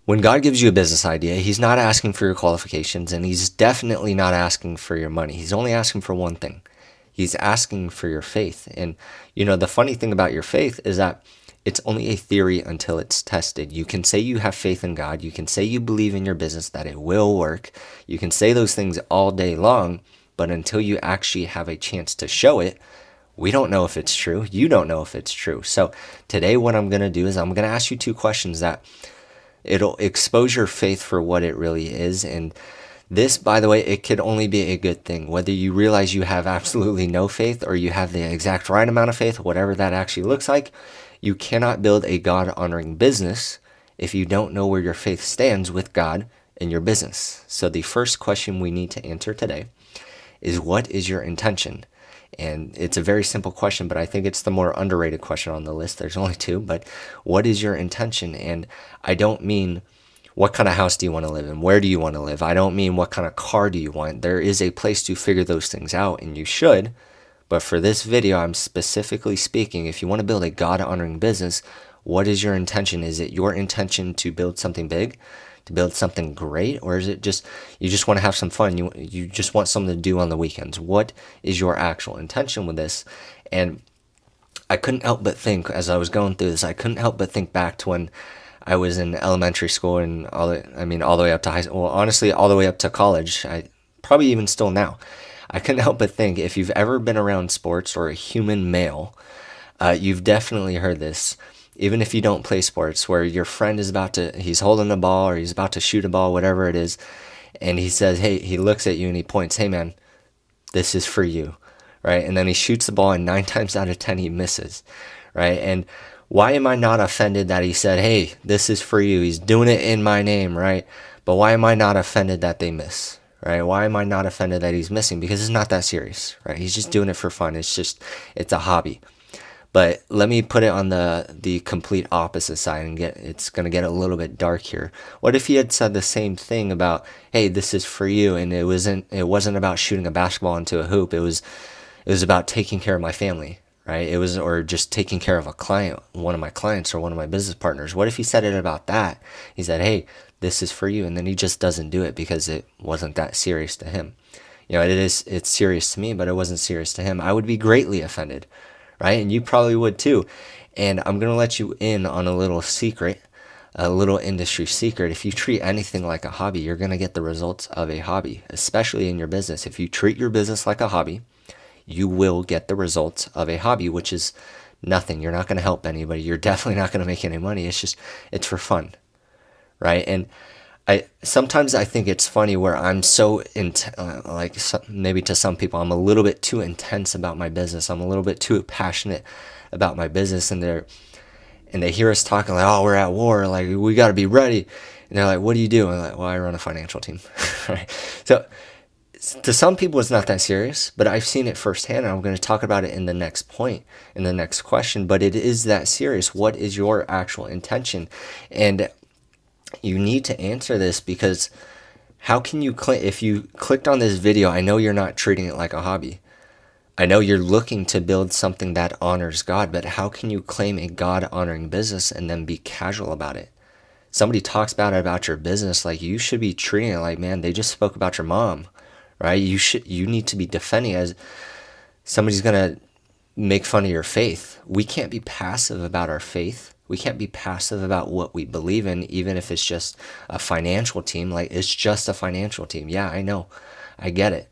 When God gives you a business idea, he's not asking for your qualifications, and he's definitely not asking for your money. He's only asking for one thing. He's asking for your faith. And, the funny thing about your faith is that it's only a theory until it's tested. You can say you have faith in God. You can say you believe in your business, that it will work. You can say those things all day long, but until you actually have a chance to show it, we don't know if it's true. You don't know if it's true. So today what I'm going to do is I'm going to ask you two questions that it'll expose your faith for what it really is. And this, by the way, it could only be a good thing. Whether you realize you have absolutely no faith or you have the exact right amount of faith, whatever that actually looks like, you cannot build a God-honoring business if you don't know where your faith stands with God in your business. So the first question we need to answer today is, what is your intention? And it's a very simple question, but I think it's the more underrated question on the list. There's only two, but what is your intention? And I don't mean what kind of house do you want to live in? Where do you want to live? I don't mean what kind of car do you want. There is a place to figure those things out, and you should. But for this video, I'm specifically speaking, if you want to build a God-honoring business, what is your intention? Is it your intention to build something big, to build something great, or is it just you just want to have some fun? You just want something to do on the weekends? What is your actual intention with this? And I couldn't help but think, as I was going through this, I couldn't help but think back to when I was in elementary school and all the way up to high school. Well, honestly, all the way up to college. I probably even still now. I couldn't help but think, if you've ever been around sports or a human male, you've definitely heard this. Even if you don't play sports, where your friend is he's holding a ball or he's about to shoot a ball, whatever it is, and he says, hey, he looks at you and he points, hey man, this is for you, right? And then he shoots the ball and 9 times out of 10 he misses, right? And why am I not offended that he said, hey, this is for you? He's doing it in my name, right? But why am I not offended that they miss, right? Why am I not offended that he's missing? Because it's not that serious, right? He's just doing it for fun. It's a hobby. But let me put it on the complete opposite side, and it's going to get a little bit dark here. What if he had said the same thing about, hey, this is for you, and it wasn't about shooting a basketball into a hoop. It was about taking care of my family, right? Or just taking care of a client, one of my clients or one of my business partners. What if he said it about that? He said, hey, this is for you, and then he just doesn't do it because it wasn't that serious to him. It's serious to me, but it wasn't serious to him. I would be greatly offended, right? And you probably would too. And I'm going to let you in on a little secret, a little industry secret. If you treat anything like a hobby, you're going to get the results of a hobby, especially in your business. If you treat your business like a hobby, you will get the results of a hobby, which is nothing. You're not going to help anybody. You're definitely not going to make any money. It's for fun, right? And sometimes I think it's funny where I'm so maybe to some people I'm a little bit too intense about my business. I'm a little bit too passionate about my business, and they hear us talking like, oh, we're at war, like we got to be ready. And they're like, what do you do? And I'm like, well, I run a financial team, right? So to some people it's not that serious, but I've seen it firsthand, and I'm going to talk about it in the next point, in the next question. But it is that serious. What is your actual intention? And you need to answer this, because how can you if you clicked on this video, I know you're not treating it like a hobby. I know you're looking to build something that honors God, but how can you claim a God-honoring business and then be casual about it? Somebody talks about your business, like you should be treating it like, man, they just spoke about your mom, right? You need to be defending as somebody's going to make fun of your faith. We can't be passive about our faith. We can't be passive about what we believe in, even if it's just a financial team. Like, it's just a financial team. Yeah, I know. I get it.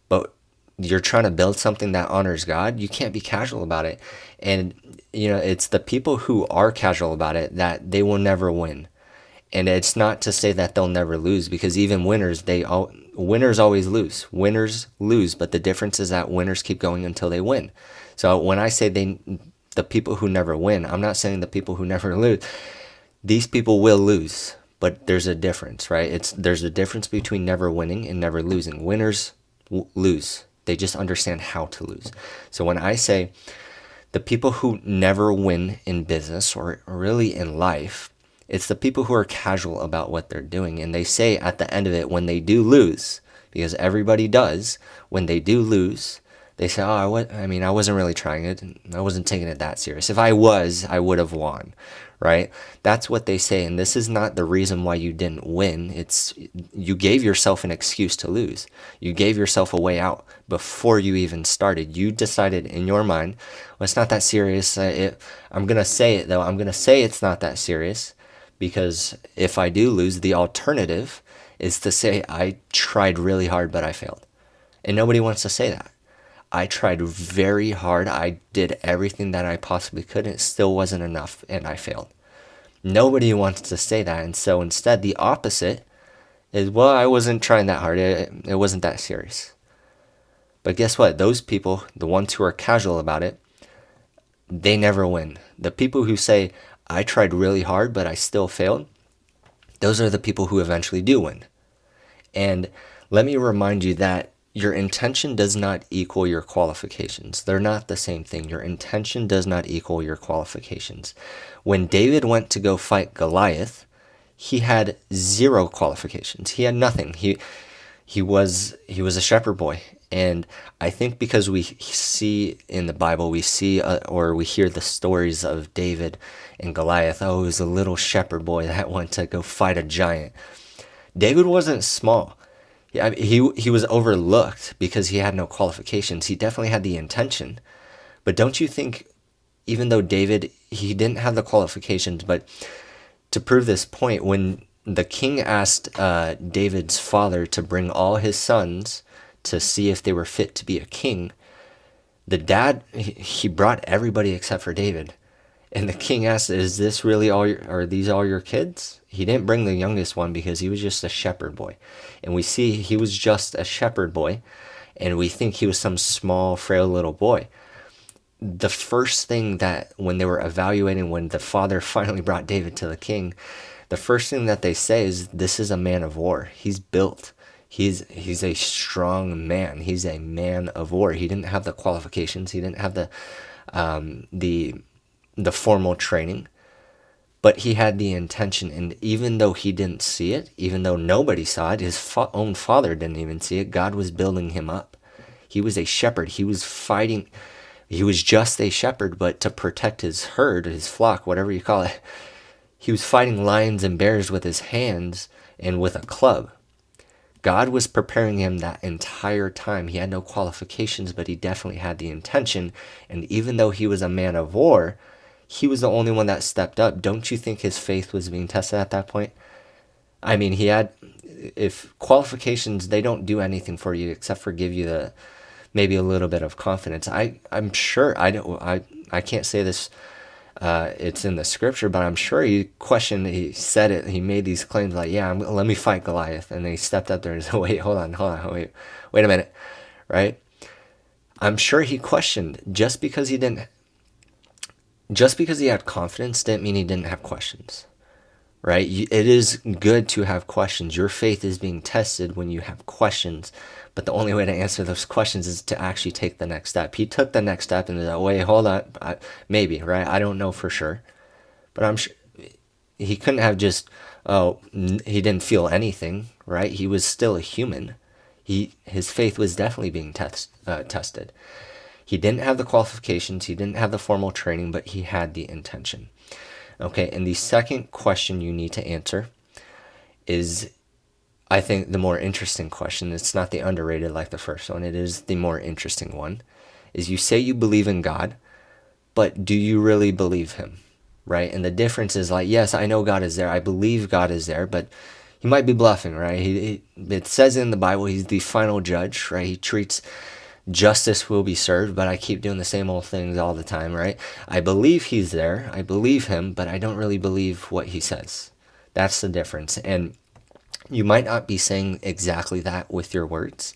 But you're trying to build something that honors God. You can't be casual about it. And, it's the people who are casual about it that they will never win. And it's not to say that they'll never lose, because even winners, winners always lose. Winners lose, but the difference is that winners keep going until they win. So when I say the people who never win, I'm not saying the people who never lose. These people will lose, but there's a difference, right? There's a difference between never winning and never losing. Winners lose. They just understand how to lose. So when I say the people who never win in business or really in life, it's the people who are casual about what they're doing. And they say at the end of it, when they do lose, because everybody does, when they do lose, they say, oh, I wasn't really trying it. I wasn't taking it that serious. If I was, I would have won, right? That's what they say. And this is not the reason why you didn't win. It's you gave yourself an excuse to lose. You gave yourself a way out before you even started. You decided in your mind, well, it's not that serious. I'm going to say it though. I'm going to say it's not that serious because if I do lose, the alternative is to say I tried really hard, but I failed. And nobody wants to say that. I tried very hard. I did everything that I possibly could, and it still wasn't enough, and I failed. Nobody wants to say that. And so instead, the opposite is, well, I wasn't trying that hard. It wasn't that serious. But guess what? Those people, the ones who are casual about it, they never win. The people who say, I tried really hard, but I still failed, those are the people who eventually do win. And let me remind you that your intention does not equal your qualifications. They're not the same thing. Your intention does not equal your qualifications. When David went to go fight Goliath, he had zero qualifications. He had nothing. He was a shepherd boy. And I think because we see in the Bible, we see or we hear the stories of David and Goliath. Oh, he was a little shepherd boy that went to go fight a giant. David wasn't small. Yeah, he was overlooked because he had no qualifications. He definitely had the intention. But don't you think, even though David, he didn't have the qualifications, but to prove this point, when the king asked David's father to bring all his sons to see if they were fit to be a king, the dad, he brought everybody except for David. And the king asked, is this really are these all your kids? He didn't bring the youngest one because he was just a shepherd boy. And we see he was just a shepherd boy, and we think he was some small, frail little boy. The first thing that when they were evaluating, when the father finally brought David to the king, the first thing that they say is, this is a man of war. He's built. He's a strong man. He's a man of war. He didn't have the qualifications. He didn't have the formal training, but he had the intention. And even though he didn't see it, even though nobody saw it, his own father didn't even see it, God was building him up. He was a shepherd. He was fighting. He was just a shepherd, but to protect his herd, his flock, whatever you call it, he was fighting lions and bears with his hands and with a club. God was preparing him that entire time. He had no qualifications, but he definitely had the intention. And even though he was a man of war, he was the only one that stepped up. Don't you think his faith was being tested at that point? I mean, if qualifications, they don't do anything for you except for give you maybe a little bit of confidence. I'm sure, I can't say this, it's in the scripture, but I'm sure he said it, he made these claims like, yeah, let me fight Goliath. And then he stepped up there and said, wait, hold on, wait a minute, right? I'm sure he questioned. Just because he had confidence didn't mean he didn't have questions, right? It is good to have questions. Your faith is being tested when you have questions, but the only way to answer those questions is to actually take the next step. He took the next step and said, wait, hold on, maybe, right? I don't know for sure, but I'm sure he couldn't have just, he didn't feel anything, right? He was still a human. His faith was definitely being tested. He didn't have the qualifications, he didn't have the formal training, but he had the intention. Okay, and the second question you need to answer is, I think, the more interesting question. It's not the underrated like the first one, it is the more interesting one, is you say you believe in God, but do you really believe him, right? And the difference is like, yes, I know God is there, I believe God is there, but he might be bluffing, right? It says in the Bible he's the final judge, right? He treats justice will be served, but I keep doing the same old things all the time, right? I believe he's there, I believe him, but I don't really believe what he says. That's the difference. And you might not be saying exactly that with your words,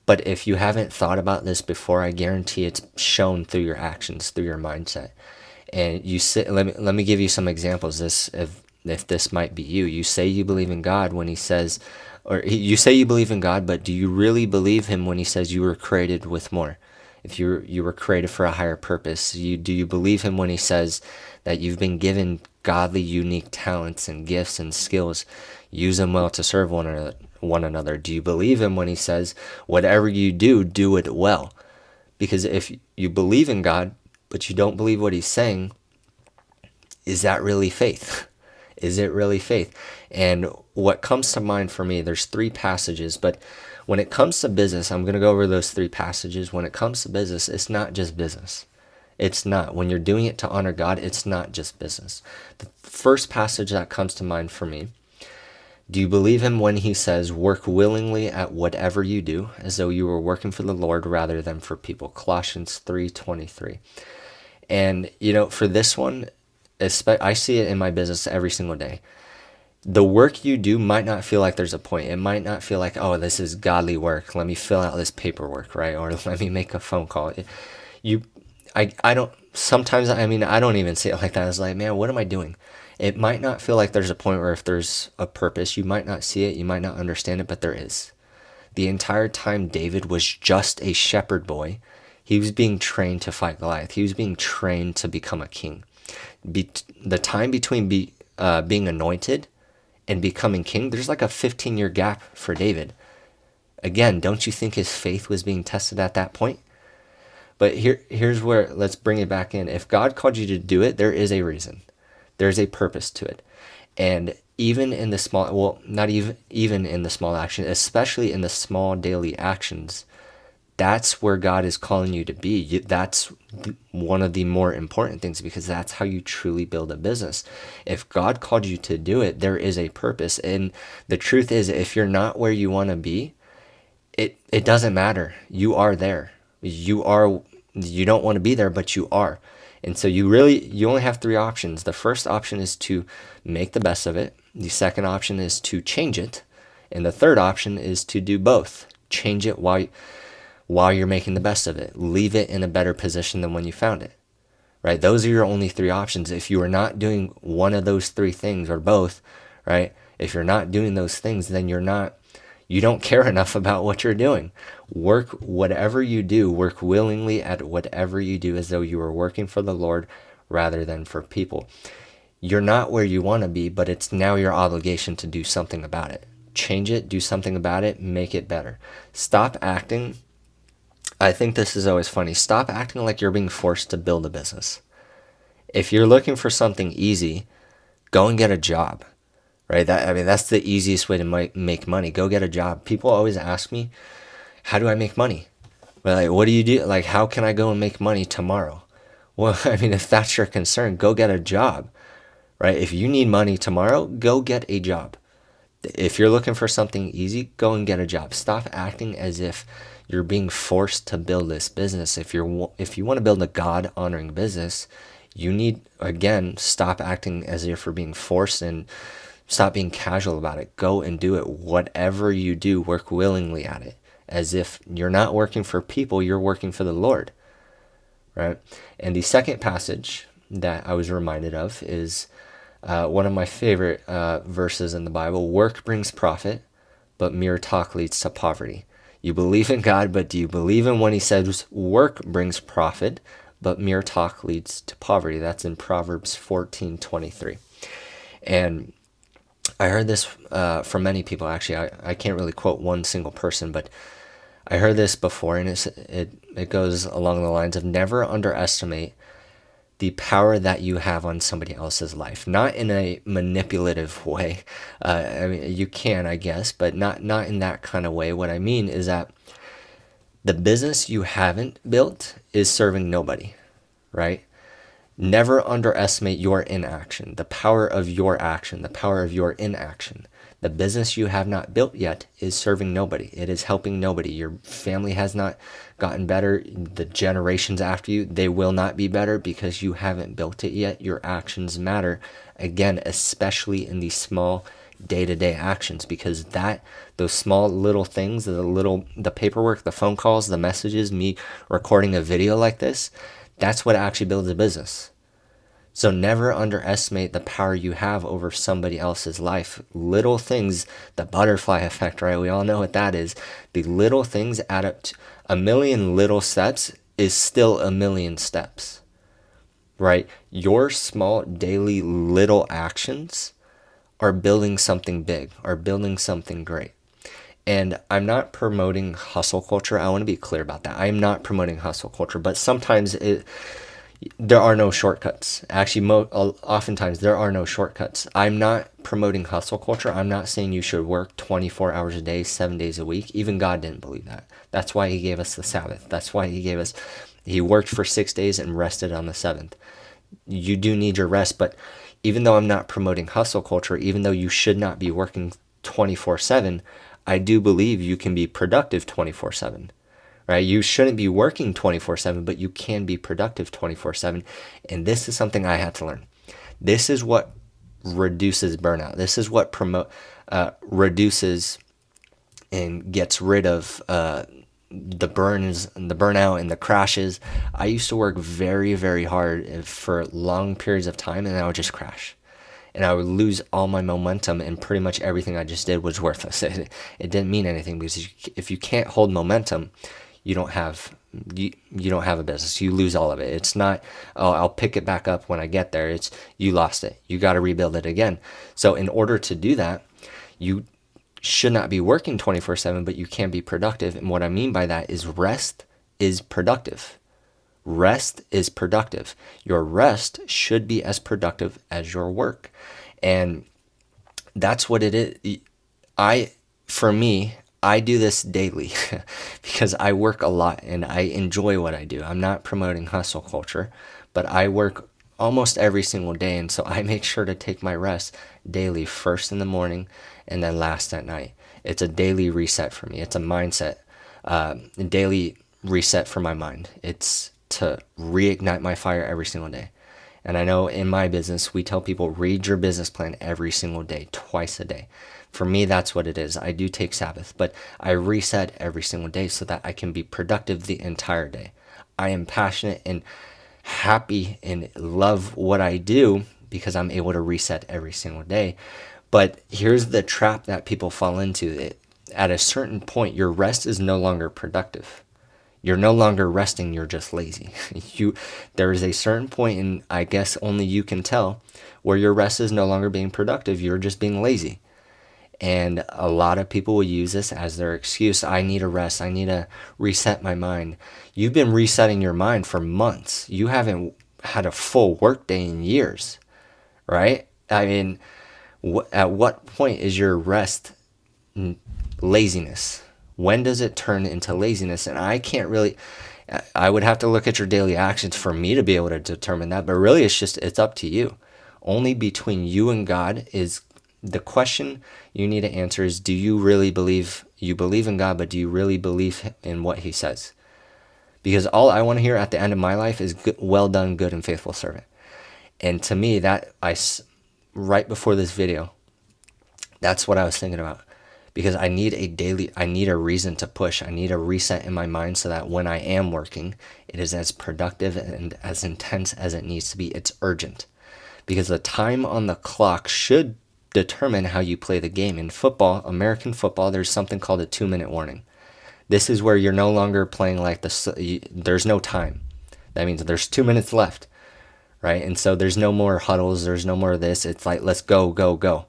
but if you haven't thought about this before, I guarantee it's shown through your actions, through your mindset. And let me give you some examples. If this might be you. You say you believe in God when he says, you say you believe in God, but do you really believe him when he says you were created with more? If you were created for a higher purpose, do you believe him when he says that you've been given godly, unique talents and gifts and skills? Use them well to serve one another. Do you believe him when he says, whatever you do, do it well? Because if you believe in God, but you don't believe what he's saying, is that really faith? Is it really faith? And what comes to mind for me, there's three passages, but when it comes to business, I'm going to go over those three passages. When it comes to business, it's not just business. It's not. When you're doing it to honor God, it's not just business. The first passage that comes to mind for me, do you believe him when he says, work willingly at whatever you do, as though you were working for the Lord rather than for people? Colossians 3:23. And, for this one, I see it in my business every single day. The work you do might not feel like there's a point. It might not feel like, oh, this is godly work. Let me fill out this paperwork, right? Or let me make a phone call. You, I don't, sometimes, I don't even see it like that. It's like, man, what am I doing? It might not feel like there's a point where if there's a purpose, you might not see it, you might not understand it, but there is. The entire time David was just a shepherd boy, he was being trained to fight Goliath. He was being trained to become a king. The time between being anointed and becoming king, there's like a 15-year gap for David. Again, don't you think his faith was being tested at that point? But here's where, let's bring it back in. If God called you to do it, there is a reason. There's a purpose to it. And even in the small, well, not even in the small action, especially in the small daily actions, that's where God is calling you to be. That's one of the more important things, because that's how you truly build a business. If God called you to do it, there is a purpose. And the truth is, if you're not where you want to be, it doesn't matter. You are there. You don't want to be there, but you are. And so you only have three options. The first option is to make the best of it. The second option is to change it. And the third option is to do both. Change it while you're making the best of it. Leave it in a better position than when you found it. Right? Those are your only three options. If you are not doing one of those three things or both, right? If you're not doing those things, then you don't care enough about what you're doing. Work whatever you do, work willingly at whatever you do as though you were working for the Lord rather than for people. You're not where you want to be, but it's now your obligation to do something about it. Change it, do something about it, make it better. Stop acting. I think this is always funny. Stop acting like you're being forced to build a business. If you're looking for something easy, go and get a job. Right? That's the easiest way to make money. Go get a job. People always ask me, how do I make money? Well, like, what do you do? Like, how can I go and make money tomorrow? Well, if that's your concern, go get a job, right? If you need money tomorrow, go get a job. If you're looking for something easy, go and get a job. Stop acting as if you're being forced to build this business. If you want to build a God-honoring business, you need, again, stop acting as if you're being forced, and stop being casual about it. Go and do it. Whatever you do, work willingly at it. As if you're not working for people, you're working for the Lord. Right? And the second passage that I was reminded of is one of my favorite verses in the Bible. Work brings profit, but mere talk leads to poverty. You believe in God, but do you believe him when he says work brings profit, but mere talk leads to poverty? That's in Proverbs 14:23. And I heard this from many people, actually. I can't really quote one single person, but I heard this before, and it goes along the lines of never underestimate the power that you have on somebody else's life. Not in a manipulative way. You can, I guess, but not in that kind of way. What I mean is that the business you haven't built is serving nobody, right? Never underestimate your inaction, the power of your action, the power of your inaction. The business you have not built yet is serving nobody. It is helping nobody. Your family has not gotten better. The generations after you, they will not be better because you haven't built it yet. Your actions matter. Again, especially in these small day-to-day actions, because those small little things, the paperwork, the phone calls, the messages, me recording a video like this, that's what actually builds a business. So never underestimate the power you have over somebody else's life. Little things, the butterfly effect, right? We all know what that is. The little things add up to a million little steps is still a million steps, right? Your small daily little actions are building something big, are building something great. And I'm not promoting hustle culture. I want to be clear about that. I'm not promoting hustle culture, but sometimes There are no shortcuts. Actually, oftentimes there are no shortcuts. I'm not promoting hustle culture. I'm not saying you should work 24 hours a day, 7 days a week. Even God didn't believe that. That's why he gave us the Sabbath. That's why he worked for 6 days and rested on the seventh. You do need your rest, but even though I'm not promoting hustle culture, even though you should not be working 24/7, I do believe you can be productive 24/7. Right? You shouldn't be working 24/7, but you can be productive 24/7. And this is something I had to learn. This is what reduces burnout. This is what reduces and gets rid of the burnout and the crashes. I used to work very, very hard for long periods of time, and I would just crash. And I would lose all my momentum, and pretty much everything I just did was worthless. It didn't mean anything, because if you can't hold momentum, you don't have you don't have a business. You lose all of it. It's not, oh, I'll pick it back up when I get there. It's, you lost it. You got to rebuild it again. So in order to do that, you should not be working 24/7, but you can be productive. And what I mean by that is rest is productive. Rest is productive. Your rest should be as productive as your work. And that's what it is. For me, I do this daily because I work a lot and I enjoy what I do. I'm not promoting hustle culture, but I work almost every single day. And so I make sure to take my rest daily, first in the morning and then last at night. It's a daily reset for me. It's a mindset, a daily reset for my mind. It's to reignite my fire every single day. And I know in my business, we tell people, read your business plan every single day, twice a day. For me, that's what it is. I do take Sabbath, but I reset every single day so that I can be productive the entire day. I am passionate and happy and love what I do because I'm able to reset every single day. But here's the trap that people fall into. At a certain point, your rest is no longer productive. You're no longer resting, you're just lazy. There is a certain point, and I guess only you can tell, where your rest is no longer being productive, you're just being lazy. And a lot of people will use this as their excuse. I need a rest. I need to reset my mind. You've been resetting your mind for months. You haven't had a full work day in years, right? I mean, at what point is your rest laziness? When does it turn into laziness? And I would have to look at your daily actions for me to be able to determine that. But really, it's up to you. Only between you and God is the question you need to answer is, do you really believe in God, but do you really believe in what he says? Because all I want to hear at the end of my life is, well done, good and faithful servant. And to me, right before this video, that's what I was thinking about. Because I need a reason to push. I need a reset in my mind so that when I am working, it is as productive and as intense as it needs to be. It's urgent. Because the time on the clock should determine how you play the game. In football, American football, there's something called a 2-minute warning. This is where you're no longer playing like there's no time. That means there's 2 minutes left, right? And so there's no more huddles. There's no more of this. It's like, let's go, go, go.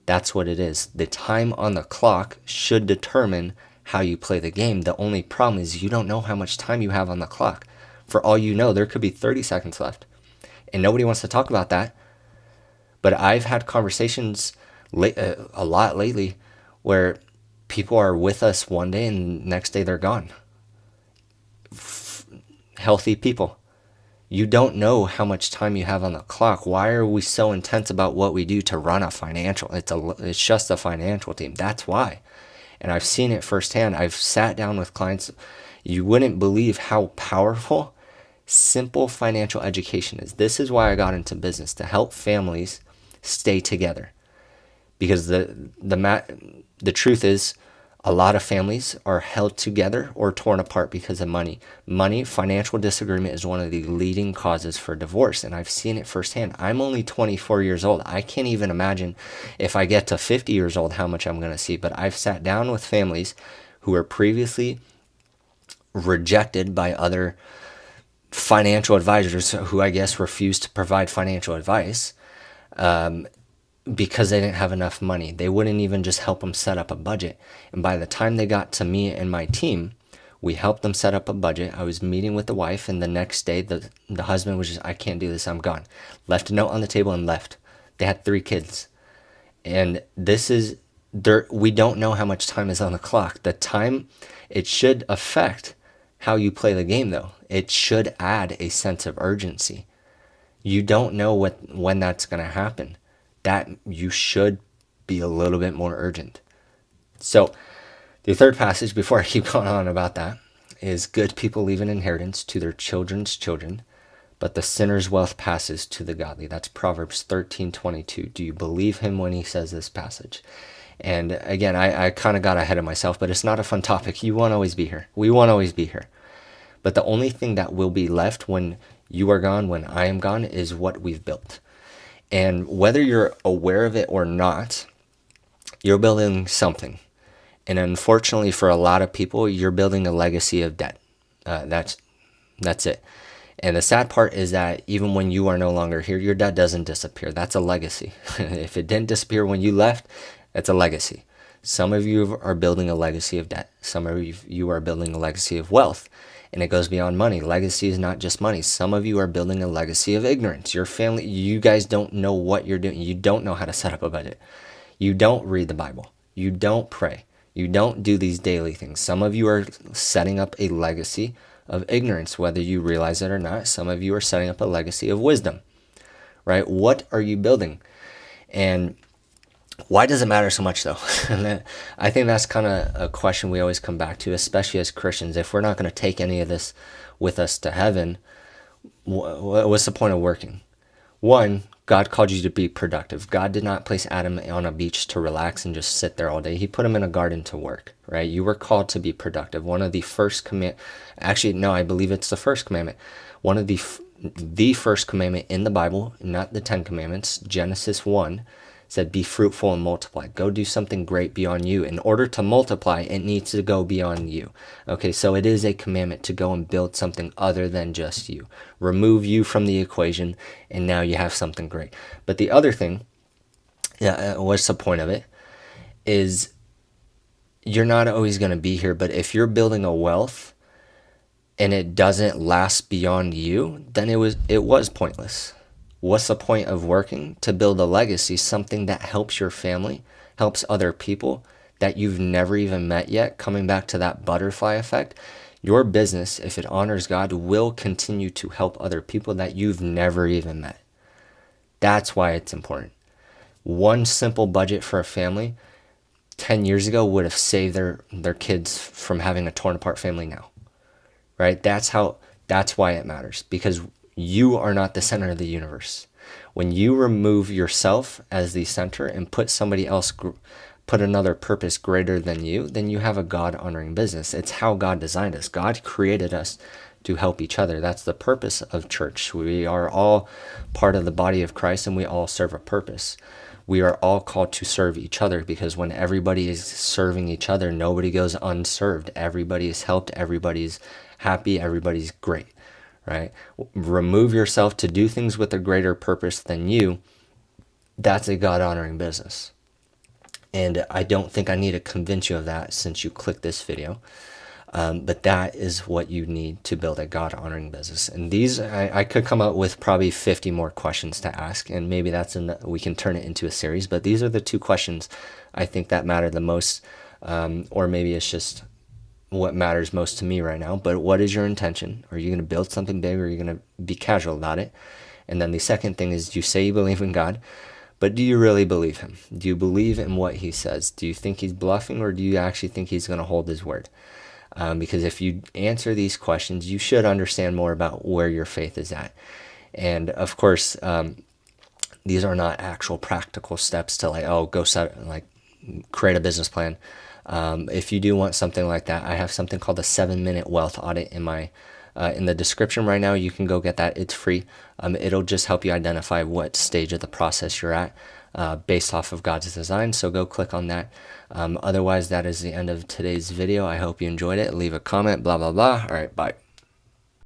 That's what it is. The time on the clock should determine how you play the game. The only problem is you don't know how much time you have on the clock. For all you know, there could be 30 seconds left. And nobody wants to talk about that. But I've had conversations a lot lately where people are with us one day and next day they're gone. Healthy people. You don't know how much time you have on the clock. Why are we so intense about what we do to run a financial? It's just a financial team. That's why. And I've seen it firsthand. I've sat down with clients. You wouldn't believe how powerful simple financial education is. This is why I got into business, to help families stay together. Because the truth is, a lot of families are held together or torn apart because of money. Financial disagreement is one of the leading causes for divorce, and I've seen it firsthand. I'm only 24 years old. I can't even imagine if I get to 50 years old how much I'm going to see. But I've sat down with families who were previously rejected by other financial advisors who I guess refused to provide financial advice because they didn't have enough money. They wouldn't even just help them set up a budget. And by the time they got to me and my team, We helped them set up a budget. I was meeting with the wife, and the next day the husband was just, I can't do this, I'm gone. Left a note on the table and left. They had 3 kids. And this is there, we don't know how much time is on the clock. The time, it should affect how you play the game though. It should add a sense of urgency. You don't know when that's going to happen. That you should be a little bit more urgent. So the third passage, before I keep going on about that, is good people leave an inheritance to their children's children, but the sinner's wealth passes to the godly. That's Proverbs 13:22. Do you believe him when he says this passage? And again, I kind of got ahead of myself, but it's not a fun topic. You won't always be here. We won't always be here. But the only thing that will be left when you are gone, when I am gone, is what we've built. And whether you're aware of it or not, you're building something. And unfortunately for a lot of people, you're building a legacy of debt. That's it. And the sad part is that even when you are no longer here, your debt doesn't disappear. That's a legacy. If it didn't disappear when you left, it's a legacy. Some of you are building a legacy of debt. Some of you are building a legacy of wealth. And it goes beyond money. Legacy is not just money. Some of you are building a legacy of ignorance. Your family, you guys don't know what you're doing. You don't know how to set up a budget. You don't read the Bible. You don't pray. You don't do these daily things. Some of you are setting up a legacy of ignorance, whether you realize it or not. Some of you are setting up a legacy of wisdom, right? What are you building? And why does it matter so much though? And I think that's kind of a question we always come back to, especially as Christians. If we're not going to take any of this with us to heaven, what's the point of working? One, God called you to be productive. God did not place Adam on a beach to relax and just sit there all day. He put him in a garden to work, right? You were called to be productive. One of the first actually, no, I believe it's the first commandment. One of the first commandment in the Bible, not the 10 commandments, Genesis 1, said, be fruitful and multiply. Go do something great beyond you. In order to multiply, it needs to go beyond you. Okay, so it is a commandment to go and build something other than just you. Remove you from the equation, and now you have something great. But the other thing, what's the point of it, is you're not always going to be here, but if you're building a wealth and it doesn't last beyond you, then it was pointless. What's the point of working? To build a legacy, something that helps your family, helps other people that you've never even met yet. Coming back to that butterfly effect, your business, if it honors God, will continue to help other people that you've never even met. That's why it's important. One simple budget for a family 10 years ago would have saved their kids from having a torn apart family now, right? That's why it matters, because you are not the center of the universe. When you remove yourself as the center and put somebody else, put another purpose greater than you, then you have a God-honoring business. It's how God designed us. God created us to help each other. That's the purpose of church. We are all part of the body of Christ, and we all serve a purpose. We are all called to serve each other, because when everybody is serving each other, nobody goes unserved. Everybody is helped. Everybody's happy. Everybody's great. Right? Remove yourself to do things with a greater purpose than you. That's a God-honoring business. And I don't think I need to convince you of that since you clicked this video. But that is what you need to build a God-honoring business. And these, I could come up with probably 50 more questions to ask, and maybe we can turn it into a series. But these are the 2 questions I think that matter the most, or maybe it's just what matters most to me right now. But what is your intention? Are you going to build something big, or are you going to be casual about it? And then the second thing is, you say you believe in God, but do you really believe him? Do you believe in what he says? Do you think he's bluffing, or do you actually think he's going to hold his word? Because if you answer these questions, you should understand more about where your faith is at. And of course, these are not actual practical steps to create a business plan. If you do want something like that, I have something called the 7-minute wealth audit in the description right now. You can go get that. It's free. It'll just help you identify what stage of the process you're at, based off of God's design. So go click on that. Otherwise, that is the end of today's video. I hope you enjoyed it. Leave a comment, blah, blah, blah. All right, bye.